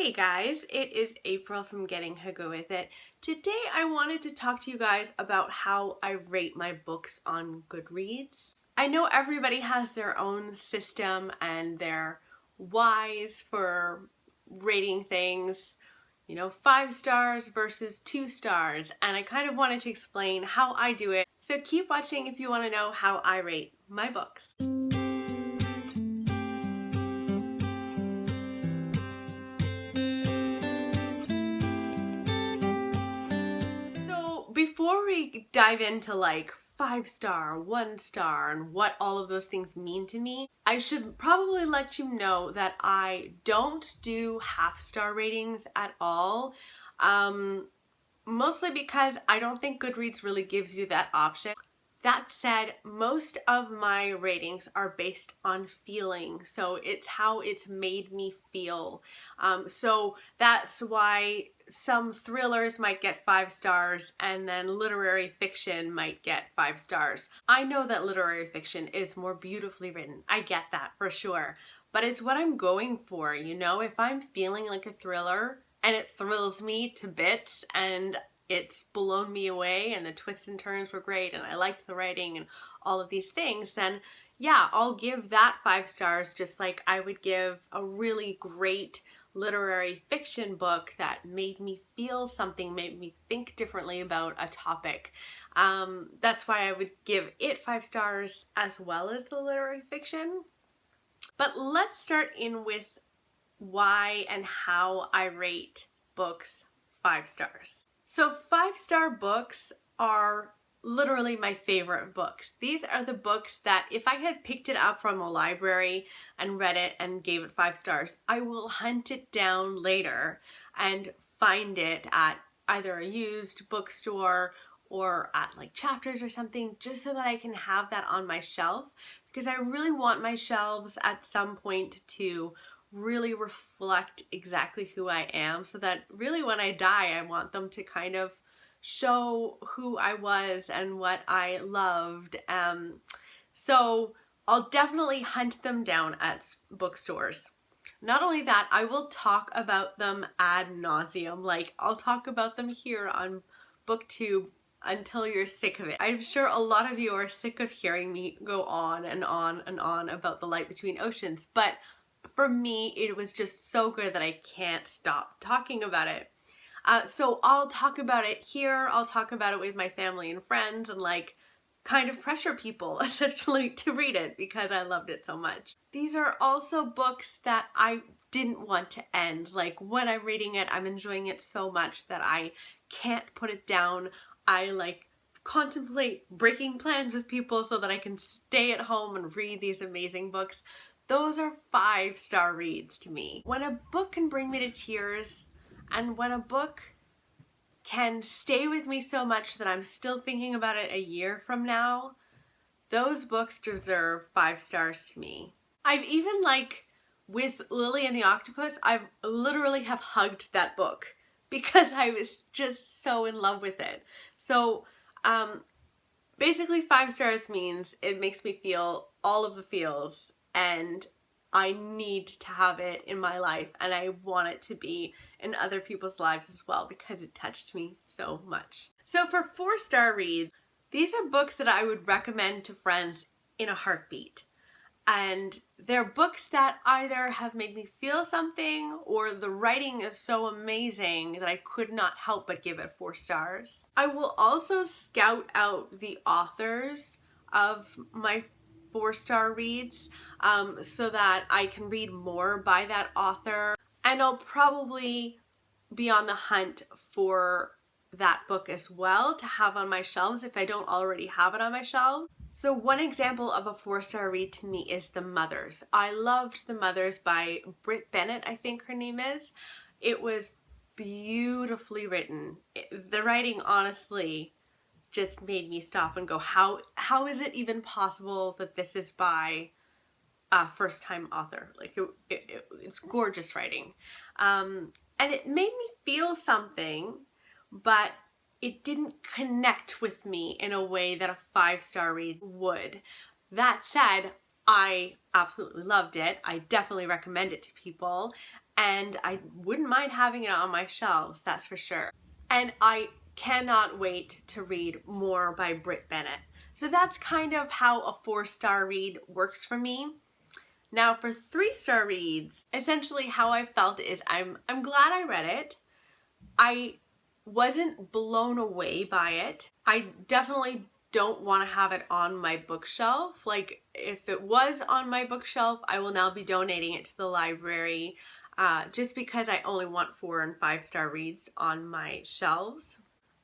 Hey guys, it is April from Getting Her Go With It. Today I wanted to talk to you guys about how I rate my books on Goodreads. I know everybody has their own system and their whys for rating things, 5 stars versus 2 stars, and I kind of wanted to explain how I do it. So keep watching if you want to know how I rate my books. Before we dive into like 5-star, 1-star, and what all of those things mean to me, I should probably let you know that I don't do half-star ratings at all. Mostly because I don't think Goodreads really gives you that option. That said, most of my ratings are based on feeling, so it's how it's made me feel. So that's why some thrillers might get 5 stars and then literary fiction might get 5 stars. I know that literary fiction is more beautifully written. I get that for sure. But it's what I'm going for, If I'm feeling like a thriller and it thrills me to bits and it's blown me away and the twists and turns were great and I liked the writing and all of these things, then yeah, I'll give that 5 stars just like I would give a really great literary fiction book that made me feel something, made me think differently about a topic. That's why I would give it 5 stars as well as the literary fiction. But let's start in with why and how I rate books 5 stars. So 5-star books are literally my favorite books. These are the books that if I had picked it up from a library and read it and gave it 5 stars, I will hunt it down later and find it at either a used bookstore or at like Chapters or something, just so that I can have that on my shelf, because I really want my shelves at some point to really reflect exactly who I am, so that really when I die, I want them to kind of show who I was and what I loved. So I'll definitely hunt them down at bookstores. Not only that, I will talk about them ad nauseum. Like, I'll talk about them here on BookTube until you're sick of it. I'm sure a lot of you are sick of hearing me go on and on and on about The Light Between Oceans, but for me, it was just so good that I can't stop talking about it. So I'll talk about it here, I'll talk about it with my family and friends, and like kind of pressure people essentially to read it because I loved it so much. These are also books that I didn't want to end. Like, when I'm reading it, I'm enjoying it so much that I can't put it down. I like contemplate breaking plans with people so that I can stay at home and read these amazing books. Those are 5-star reads to me. When a book can bring me to tears, and when a book can stay with me so much that I'm still thinking about it a year from now, those books deserve 5 stars to me. I've even, like, with Lily and the Octopus, I've literally have hugged that book because I was just so in love with it. So basically 5 stars means it makes me feel all of the feels, and I need to have it in my life, and I want it to be in other people's lives as well because it touched me so much. So for 4-star reads, these are books that I would recommend to friends in a heartbeat. And they're books that either have made me feel something, or the writing is so amazing that I could not help but give it 4 stars. I will also scout out the authors of my 4-star reads so that I can read more by that author, and I'll probably be on the hunt for that book as well to have on my shelves if I don't already have it on my shelves. So one example of a 4-star read to me is The Mothers. I loved The Mothers by Britt Bennett, I think her name is. It was beautifully written. The writing honestly just made me stop and go, how is it even possible that this is by a first-time author? Like, it's gorgeous writing. And it made me feel something, but it didn't connect with me in a way that a 5-star read would. That said, I absolutely loved it. I definitely recommend it to people. and I wouldn't mind having it on my shelves, that's for sure. And I cannot wait to read more by Britt Bennett. So that's kind of how a 4-star read works for me. Now for 3-star reads, essentially how I felt is I'm glad I read it. I wasn't blown away by it. I definitely don't want to have it on my bookshelf. Like, if it was on my bookshelf, I will now be donating it to the library, just because I only want 4 and 5-star reads on my shelves.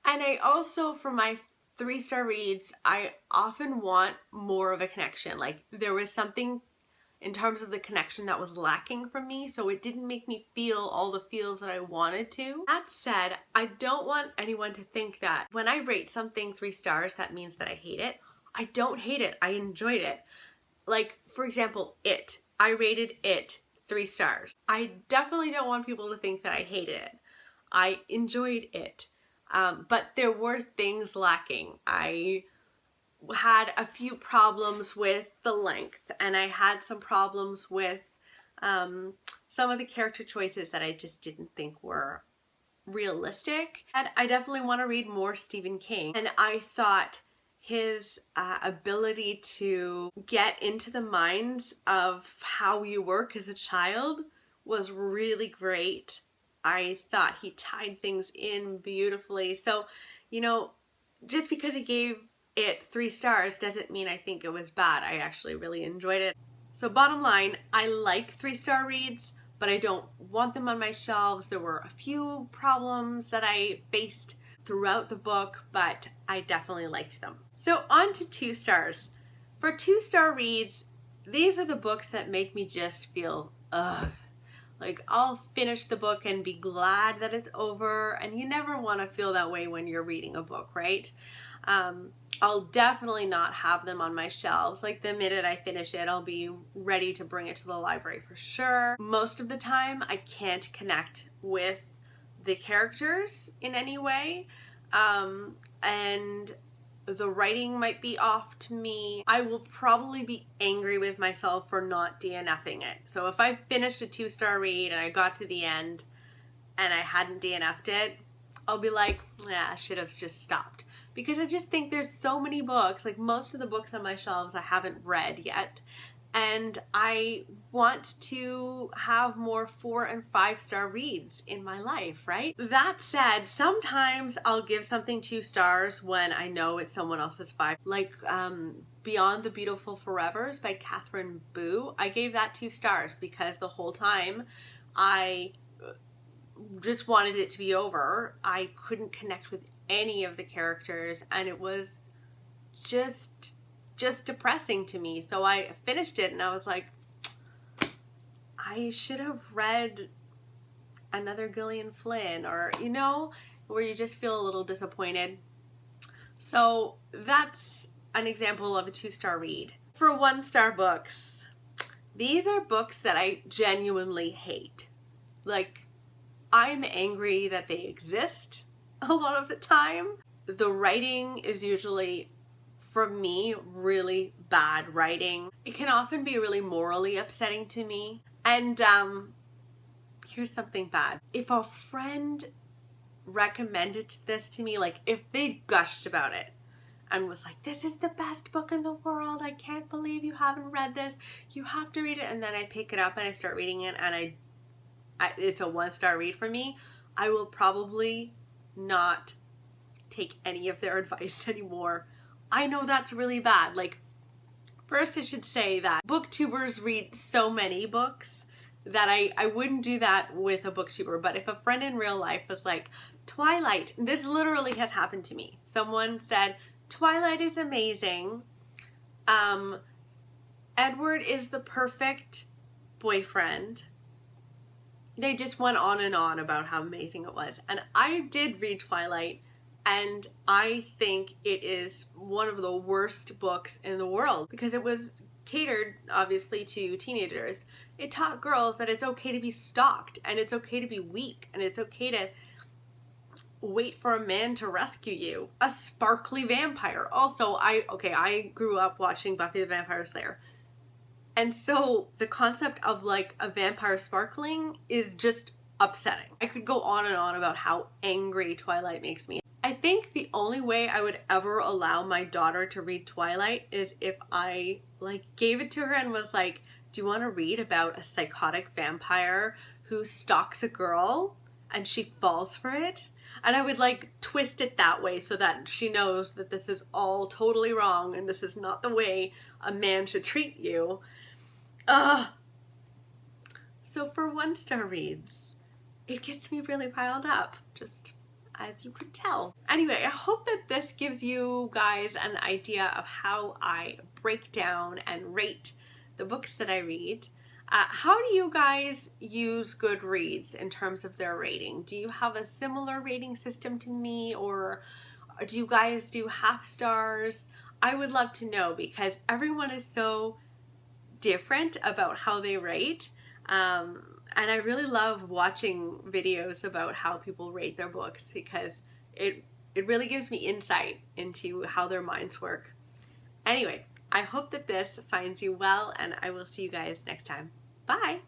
And I also, for my 3-star reads, I often want more of a connection. Like, there was something in terms of the connection that was lacking from me, so it didn't make me feel all the feels that I wanted to. That said, I don't want anyone to think that when I rate something 3 stars, that means that I hate it. I don't hate it. I enjoyed it. Like, for example, It. I rated It 3 stars. I definitely don't want people to think that I hated it. I enjoyed it. But there were things lacking. I had a few problems with the length, and I had some problems with some of the character choices that I just didn't think were realistic. And I definitely want to read more Stephen King, and I thought his ability to get into the minds of how you work as a child was really great. I thought he tied things in beautifully. So, you know, just because he gave it 3 stars doesn't mean I think it was bad. I actually really enjoyed it. So bottom line, I like 3-star reads, but I don't want them on my shelves. There were a few problems that I faced throughout the book, but I definitely liked them. So on to 2 stars. For 2-star reads, these are the books that make me just feel, ugh. Like, I'll finish the book and be glad that it's over, and you never want to feel that way when you're reading a book, right? I'll definitely not have them on my shelves. Like, the minute I finish it, I'll be ready to bring it to the library for sure. Most of the time, I can't connect with the characters in any way, and the writing might be off to me. I will probably be angry with myself for not DNFing it. So if I finished a 2-star read and I got to the end and I hadn't DNF'd it, I'll be like, yeah, I should have just stopped. Because I just think there's so many books, like most of the books on my shelves I haven't read yet. And I want to have more 4 and 5-star reads in my life, right? That said, sometimes I'll give something 2 stars when I know it's someone else's 5. Like Beyond the Beautiful Forevers by Catherine Boo. I gave that 2 stars because the whole time I just wanted it to be over. I couldn't connect with any of the characters, and it was just depressing to me. So I finished it and I was like, I should have read another Gillian Flynn, or, you know, where you just feel a little disappointed. So that's an example of a 2-star read. For 1-star books, these are books that I genuinely hate. Like, I'm angry that they exist a lot of the time. The writing is usually, for me, really bad writing. It can often be really morally upsetting to me. And here's something bad. If a friend recommended this to me, like if they gushed about it and was like, this is the best book in the world, I can't believe you haven't read this, you have to read it, and then I pick it up and I start reading it and it's a 1-star read for me, I will probably not take any of their advice anymore. I know that's really bad. Like, first I should say that booktubers read so many books that I wouldn't do that with a booktuber. But if a friend in real life was like, Twilight, this literally has happened to me. Someone said, Twilight is amazing. Edward is the perfect boyfriend. They just went on and on about how amazing it was. And I did read Twilight, and I think it is one of the worst books in the world because it was catered, obviously, to teenagers. It taught girls that it's okay to be stalked, and it's okay to be weak, and it's okay to wait for a man to rescue you. A sparkly vampire. Also, I grew up watching Buffy the Vampire Slayer. And so the concept of like a vampire sparkling is just upsetting. I could go on and on about how angry Twilight makes me. I think the only way I would ever allow my daughter to read Twilight is if I like gave it to her and was like, do you want to read about a psychotic vampire who stalks a girl and she falls for it? And I would like twist it that way so that she knows that this is all totally wrong and this is not the way a man should treat you. Ugh. So for 1-star reads, it gets me really riled up, just as you could tell. Anyway, I hope that this gives you guys an idea of how I break down and rate the books that I read. How do you guys use Goodreads in terms of their rating? Do you have a similar rating system to me, or do you guys do half stars? I would love to know because everyone is so different about how they rate. And I really love watching videos about how people rate their books because it really gives me insight into how their minds work. Anyway, I hope that this finds you well, and I will see you guys next time. Bye!